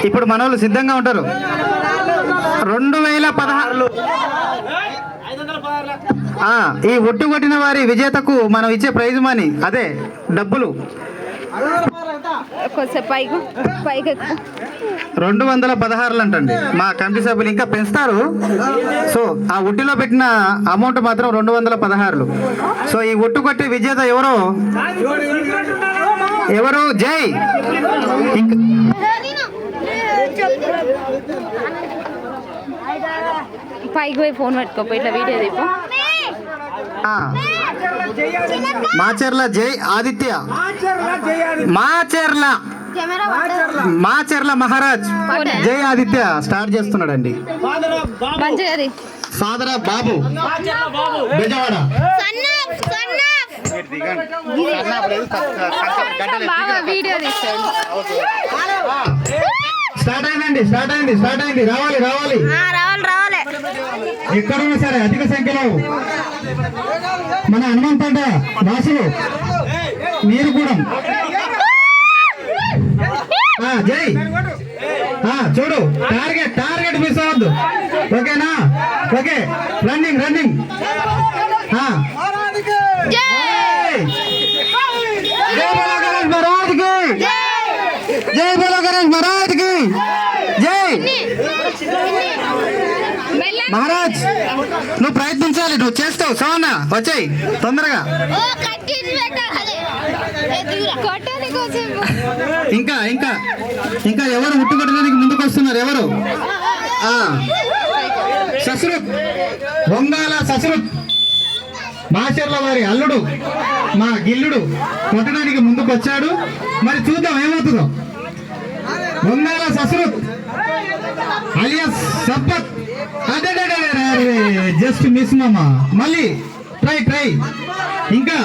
ఇప్పుడు మన వాళ్ళు సిద్ధంగా ఉంటారు. 2016 ఈ ఒట్టు కొట్టిన వారి విజేతకు మనం ఇచ్చే ప్రైజ్ మనీ అదే డబ్బులు 216 అంటండి. మా కమిటీ సభ్యులు ఇంకా పెంచుతారు. సో ఆ ఒట్టిలో పెట్టిన అమౌంట్ మాత్రం 216. సో ఈ ఒట్టు కొట్టే విజేత ఎవరు జై పైకి పోయి ఫోన్ పెట్టుకోపో ఇట్లా వీడియో తీపో. మాచర్ల జై ఆదిత్య, మాచర్ల మహారాజ్ జై ఆదిత్య స్టార్ట్ చేస్తున్నాడండి. Father of Babu Bezawada. Start అయింది. రావాలి ఎక్కడున్నా సరే అధిక సంఖ్యలో మన హనుమంతట వాసులు మీరు కూడా జై చూడు, టార్గెట్ మిస్ అవ్వద్దు. ఓకేనా? ఓకే, రన్నింగ్ జై బోలో గణేష్ మహారాజ్ కి జై. మహారాజ్ నువ్వు ప్రయత్నించాలి, నువ్వు చేస్తావు. సోన వచ్చాయి తొందరగా. ఇంకా ఎవరు ముట్టుకొట్టడానికి ముందుకు వస్తున్నారు? ఎవరు? సస్రుత్, వంగాల సస్రుత్ మాచర్ల వారి అల్లుడు మా గిల్లుడు కొట్టడానికి ముందుకు వచ్చాడు. మరి చూద్దాం ఏమవుతుందో. వంగాల సస్రుత్ అలియాస్ సబ్బత్. జస్ట్ మిస్ మామా. మళ్ళీ ట్రై. ఇంకా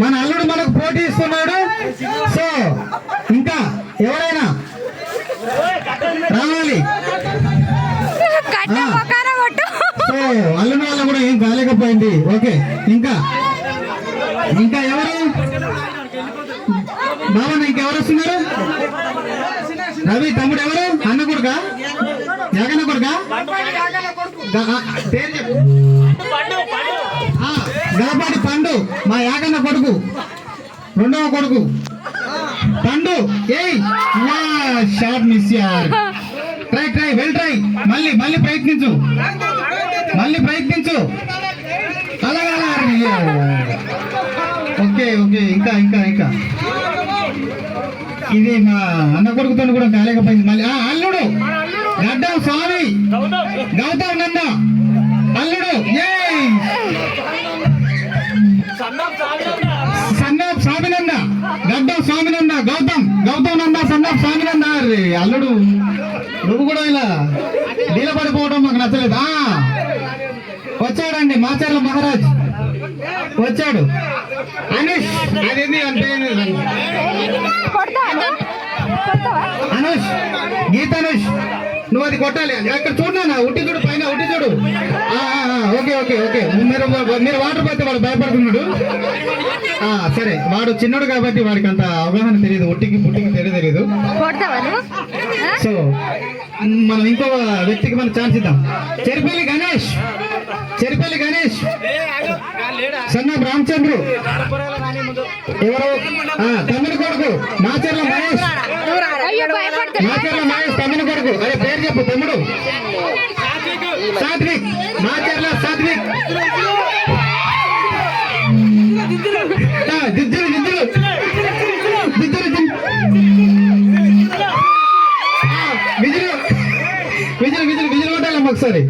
మన అల్లుడు మనకు పోటీ ఇస్తున్నాడు. సో ఇంకా ఎవరైనా రావాలి. సో అల్లుడు వల్ల కూడా ఏం కాలేకపోయింది. ఓకే, ఇంకా ఎవరు బాబా? ఇంకెవరు వస్తున్నారు? రవి తమ్ముడు ఎవరు? అన్న కొడుక, జగన్న కొడుక, గలపాటి పండు మా యాగన్న కొడుకు, రెండవ కొడుకు పండు. Short miss. ట్రై మళ్ళీ ప్రయత్నించు. అలాగా. ఓకే, ఇంకా ఇది మా అన్న కొడుకుతో కూడా కాలేకపోయింది. మళ్ళీ అల్లుడు గడ్డం స్వామి గౌతమ్ నంద అల్లుడు సన్నాఫ్ స్వామినంద గడ్డం స్వామినంద గౌతమ్ నంద సన్నాఫ్ స్వామినంద. అల్లుడు నువ్వు కూడా ఇలా నీలపడిపోవడం మాకు నచ్చలేదు. వచ్చాడండి మాచర్ల మహారాజ్ వచ్చాడు. అనూష్ అదేంది అంటే అనూష్ గీతానుష్ నువ్వు అది కొట్టాలి. అక్కడ చూడనా ఉట్టి చూడు, పైన ఉట్టి చూడు. ఓకే మీరు వాటర్ పోతే వాడు భయపడుతున్నాడు. సరే, వాడు చిన్నడు కాబట్టి వాడికి అంత అవగాహన తెలియదు. పుట్టికి తెలియదు. సో మనం ఇంకో వ్యక్తికి మనం ఛాన్స్ ఇద్దాం. చెరిపల్లి గణేష్ సన్న రామచంద్రు ఎవరు? తమ్ముని కొడుకు మాచర్ల మహేష్ తమ్ముని కొడుకు. అదే పేరు చెప్పు తమ్ముడు. సాత్విక్ మాచర్ల సాత్విక్. దిద్దులు విజులు కొట్టాలమ్మ ఒకసారి.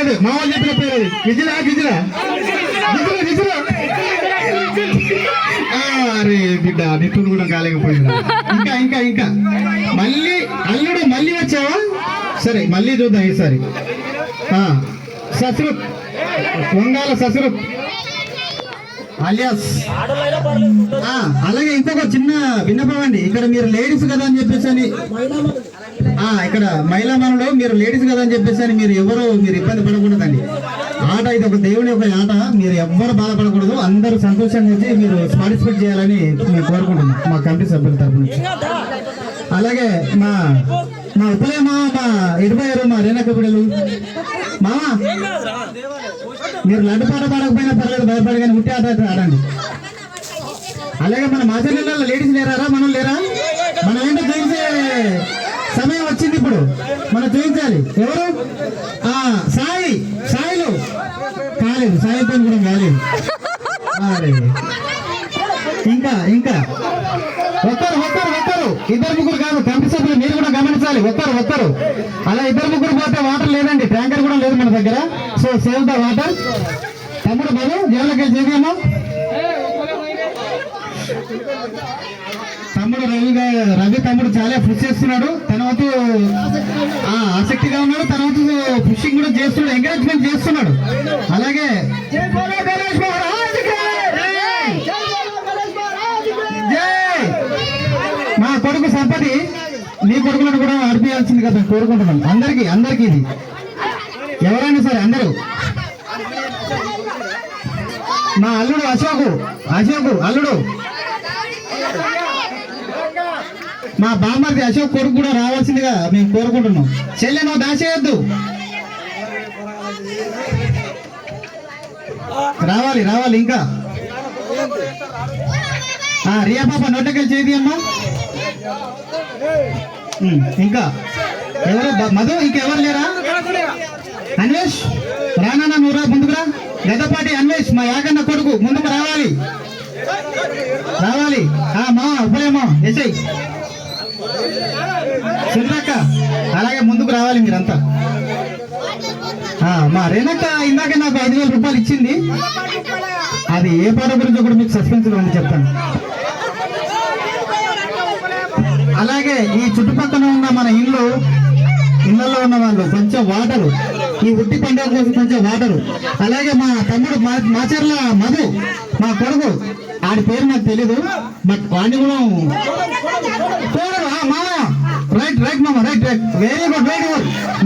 అదే మా వాళ్ళు చెప్పిన పేరు అది. విజులా అరే బిడ్డ నిప్పులు కూడా కాలేకపోయింది. ఇంకా మళ్ళీ అల్లుడు మళ్ళీ వచ్చావా? సరే మళ్ళీ చూద్దాం ఈసారి. సస్రుత్ వంగాల సస్రుత్ అలియాస్. అలాగే ఇంకొక చిన్న విన్నపం అండి. ఇక్కడ మీరు లేడీస్ కదా అని చెప్పేసి ఇక్కడ మహిళా మనులు మీరు లేడీస్ కదా అని చెప్పేసి అని మీరు ఇబ్బంది పడకూడదండి. ఆట ఇది ఒక దేవుని యొక్క ఆట, మీరు ఎవ్వరు బాధపడకూడదు, అందరూ సంతోషంగా వచ్చి మీరు పార్టిసిపేట్ చేయాలని మేము కోరుకుంటున్నాం మా కమిటీ సభ్యుల తరపు నుంచి. అలాగే మా ఉపలే మా ఇటుపోయారు మా రేణక బిడ్డలు మామా, మీరు లడ్డు పాట పాడకపోయినా పర్లేదు, భయపడి కానీ ఉట్టి ఆట ఆడండి. అలాగే మన మాచర్లలో లేడీస్ లేరా, మనం లేరా? మనం ఏంటో చూపించే సమయం వచ్చింది ఇప్పుడు, మనం చూపించాలి. ఎవరు? సాయిలు కాలేదు, సాయితో కూడా కాలేదు. ఇంకా ఒక్కరు ఇద్దరు ముగ్గురు కాదు, కమిటీ సభ్యులు మీరు కూడా గమనించాలి. ఒక్కరు అలా ఇద్దరు ముగ్గురు పోతే వాటర్ లేదండి, ట్యాంకర్ కూడా లేదు మన దగ్గర. So save the water. తమ్ముడు బాబు జైలుకి చేద్దామా? తమ్ముడు రవి తమ్ముడు చాలా పుష్ చేస్తున్నాడు, తన వంతు ఆసక్తిగా ఉన్నాడు, తన వంతు పుషింగ్ కూడా చేస్తున్నాడు, ఎంకరేజ్మెంట్ చేస్తున్నాడు. అలాగే మా కొడుకు సంపతి, నీ కొడుకులను కూడా ఆడిపించాల్సింది కదా కోరుకుంటున్నాను. అందరికీ ఇది ఎవరైనా సరే అందరూ. మా అల్లుడు అశోకు అల్లుడు, మా బామ్మర్ది అశోక్ కొడుకు కూడా రావాల్సిందిగా మేము కోరుకుంటున్నాం. చెల్లె నువ్వు దాచేయద్దు, రావాలి ఇంకా. రియా పాప నోటకెళ్ళి చేది అమ్మా. ఇంకా ఎవరు? మధు, ఇంకెవరు లేరా? అన్వేష్ రానా, నువ్వు రా ముందుకురా. గద్దపాటి అన్వేష్ మా యాగన్న కొడుకు ముందుకు రావాలి. మా ఉపలేమో ఎస్ఐ సునక్క, అలాగే ముందుకు రావాలి మీరంతా. మా రేణక్క ఇందాక నాకు 5,000 రూపాయలు ఇచ్చింది, అది ఏ పాట గురించో కూడా మీకు సస్పెన్స్ లో ఉంది చెప్తాను. అలాగే ఈ చుట్టుపక్కల ఉన్న మన ఇళ్లలో ఉన్న వాళ్ళు కొంచెం వాటరు, ఈ ఉట్టి పండుగ కోసం కొంచెం వాటరు. అలాగే మా తమ్ముడు మాచర్ల మధు, మా కొడుకు, ఆడి పేరు నాకు తెలీదు, బట్ వాడిని కూడా రైట్ మామ, రైట్ వెరీ గుడ్.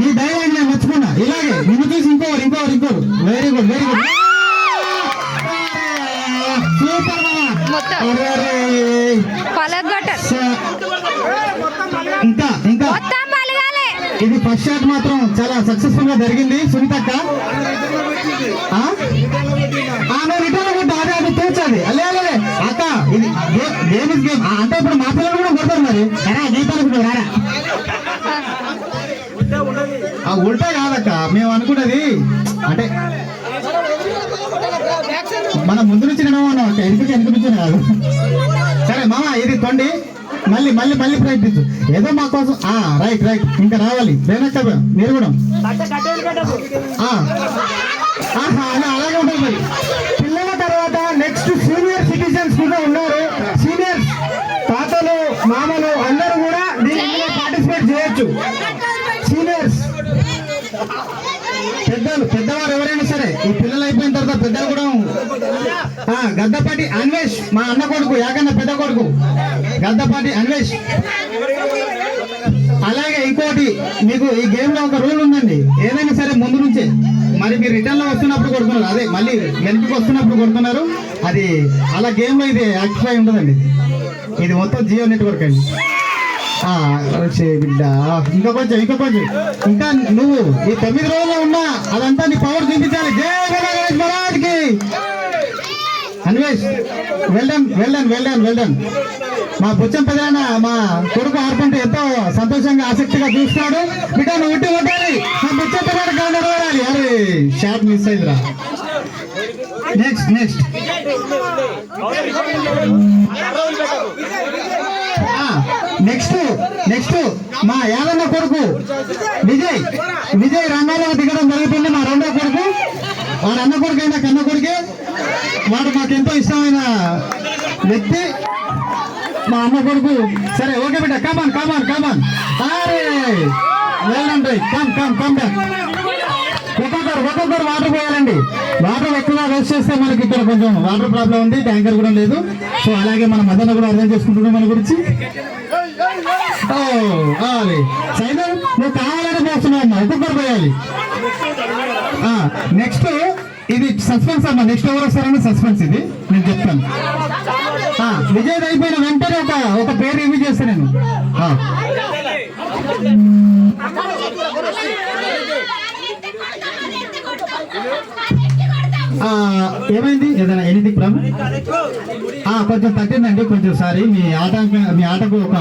నీ ధైర్యాన్ని నేను మెచ్చుకున్నా. ఇలాగే నిన్ను చూసి ఇంకోరు వెరీ గుడ్ సూపర్ ఇంకా ఇది ఫస్ట్ షాట్ మాత్రం చాలా సక్సెస్ఫుల్ గా జరిగింది. సునీతక్క అదే తోచాది అలే అక్క, ఇది గేమ్ అంటే ఇప్పుడు మా పిల్లలు కూడా కొడతారు మరి. గీతాలకు రారా, ఉల్టా కాదక్క, మేము అనుకున్నది అంటే మన ముందు నుంచి వినమన్నాం అక్క, వెనుక నుంచి కాదు. సరే మామ, ఇది తొండి, మళ్ళీ ప్రయత్నించు ఏదో మా కోసం. రైట్ ఇంకా రావాలి. రేణక్క మీరు కూడా అలాగే ఉంటుంది మరి. పిల్లల తర్వాత నెక్స్ట్ సీనియర్ సిటిజన్స్ కూడా ఉన్నారు. సీనియర్స్, తాతలు, మామలు అందరూ కూడా దీంట్లో పార్టిసిపేట్ చేయొచ్చు. సీనియర్స్, పెద్దవారు ఎవరైనా సరే, ఈ పిల్లలు అయిపోయిన తర్వాత పెద్దలు కూడా. గద్దపాటి అన్వేష్ మా అన్న కొడుకు, యాకన్న పెద్ద కొడుకు గద్దపాటి అన్వేష్. అలాగే ఇంకోటి, మీకు ఈ గేమ్ లో ఒక రూల్ ఉందండి, ఏదైనా సరే ముందు నుంచే, మరి మీరు రిటర్న్ లో వస్తున్నప్పుడు కొడుతున్నారు, అదే మళ్ళీ వెనక్కి వస్తున్నప్పుడు కొడుతున్నారు. అది అలా గేమ్ లో ఇది యాక్టివ్ ఉండదండి, ఇది మొత్తం జియో నెట్వర్క్ అండి. బిడ్డ ఇంకా కొంచెం ఇంకా నువ్వు ఈ 9 రోజుల్లో ఉన్నా అదంతా నీ పవర్ చూపించాలి. జై గణేష్ మహారాజ్కి. అన్వేష్ వెల్డన్. మా పుచ్చం పెదాన మా కొడుకు ఆడుతుంటే ఎంతో సంతోషంగా ఆసక్తిగా చూస్తున్నాడు. బిడ్డ నువ్వు ఉట్టి కొట్టాలి, మా పుచ్చం పెదాన కలవాలి. అరే షాట్ మిస్ అయిందిరా. నెక్స్ట్ నెక్స్ట్ మా యాదన్న కొడుకు విజయ్ రంగాల్లో దిగడం జరుగుతుంది. మా రెండో కొడుకు, వాడు అన్న కొడుకు అయినా కన్న కొడుకే, వాడు మాకెంతో ఇష్టమైన వ్యక్తి మా అన్న కొడుకు. సరే ఓకే బిడ్డ, కమాన్. అరే వెళ్ళండి, కమ్ బ్యాక్. ఒక్కొక్కరు వాటర్ పోయాలండి. వాటర్ ఎక్కువ వేస్ట్ చేస్తే మనకి ఇక్కడ కొంచెం వాటర్ ప్రాబ్లం ఉంది, ట్యాంకర్ కూడా లేదు. సో అలాగే మన మదన కూడా అర్థం చేసుకుంటున్నాం మన గురించి. ఓ, అది సైతం నువ్వు కావాలని పోస్తున్నావు అమ్మా, ఒక్కొక్కరు పోయాలి. నెక్స్ట్ ఇది సస్పెన్స్ అమ్మా, నెక్స్ట్ ఎవరు వస్తారని సస్పెన్స్, ఇది నేను చెప్తాను. విజయ్ అయిపోయిన వెంటనే ఒక పేరు రివ్యూ చేస్తాను నేను. ఏమైంది, ఏదైనా ఎనీథింగ్ ప్రాబ్లం? కొంచెం తగ్గిందండి కొంచెం. సారీ, మీ ఆటకు ఒక